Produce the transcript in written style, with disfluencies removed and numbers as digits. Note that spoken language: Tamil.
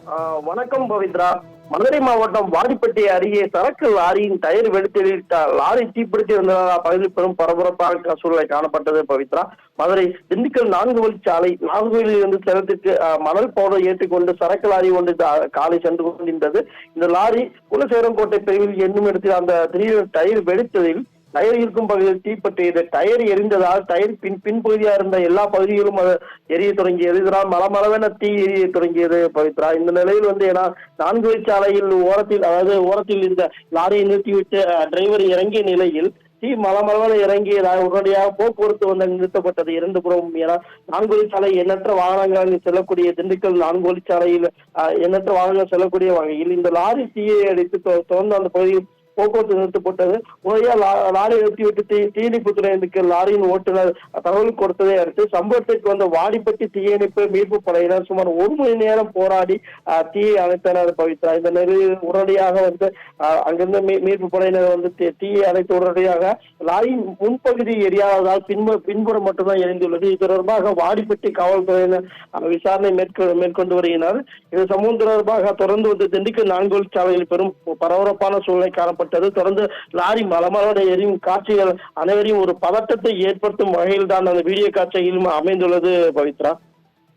வணக்கம் பவித்ரா. மதுரை மாவட்டம் வாடிப்பட்டி அருகே சரக்கு லாரியின் டயர் வெடித்ததில் லாரி தீப்பிடித்து இருந்ததால் அப்பகுதியில் பெரும் பரபரப்பாக சூழ்நிலை காணப்பட்டது பவித்ரா. மதுரை திண்டுக்கல் 4 வழிச்சாலை நாகர்கோவிலில் இருந்து சேலத்திற்கு மணல் பவுடர் ஏற்றிக்கொண்டு சரக்கு லாரி ஒன்று காலை சென்று கொண்டிருந்தது. இந்த லாரி குலசேகரன்கோட்டை பிரிவில் என்னும் இடத்தில் அந்த திடீரென டயர் வெடித்ததில் டயர் இருக்கும் பகுதியில் தீப்பற்றியது. டயர் எரிந்ததால் டயர் பின்பகுதியாக இருந்த எல்லா பகுதிகளும் எரிய தொடங்கியது. இதனால் மலமளவென தீ எரிய தொடங்கியது பவித்ரா. இந்த நிலையில் ஏன்னா 4 வழிச்சாலையில் ஓரத்தில் இந்த லாரியை நிறுத்திவிட்டு டிரைவர் இறங்கிய நிலையில் தீ மலமளவென இறங்கியதால் உடனடியாக போக்குவரத்து நிறுத்தப்பட்டது 2 புறமும். ஏன்னா 4 வழிச்சாலை எண்ணற்ற வாகனங்கள் செல்லக்கூடிய திண்டுக்கல் 4 வழிச்சாலையில் எண்ணற்ற வாகனங்கள் செல்லக்கூடிய வகையில் இந்த லாரி தீயை அடித்து தொடர்ந்து அந்த பகுதியில் போக்குவரத்து நிறுத்தப்பட்டது. முறையா லாரி நிறுத்திவிட்டு தீயணைப்பு துறையினருக்கு லாரியின் ஓட்டுநர் தகவல் கொடுத்ததை அடுத்து சம்பவத்திற்கு வந்த வாடிப்பட்டி தீயணைப்பு மீட்பு படையினர் சுமார் 1 மணி நேரம் போராடி தீயை அணைத்தனர் பவித்ரா. இந்த நிலையில் உடனடியாக அங்கிருந்த மீட்பு படையினர் தீயை அணைத்து உடனடியாக லாரியின் முன்பகுதி எரியாததால் பின்புறம் மட்டும்தான் எரிந்துள்ளது. இது தொடர்பாக வாடிப்பட்டி காவல்துறையினர் விசாரணை மேற்கொண்டு வருகின்றனர். இது சம்பவம் தொடர்பாக தொடர்ந்து திண்டுக்கல் 4 வழிச்சாலையில் பெரும் பரபரப்பான சூழ்நிலை காணப்பட்டது. தொடர்ந்து லாரி மலமளவென எரியும் காட்சிகள் அனைவரையும் ஒரு பதட்டத்தை ஏற்படுத்தும் வகையில் தான் அந்த வீடியோ காட்சியிலும் அமைந்துள்ளது பவித்ரா.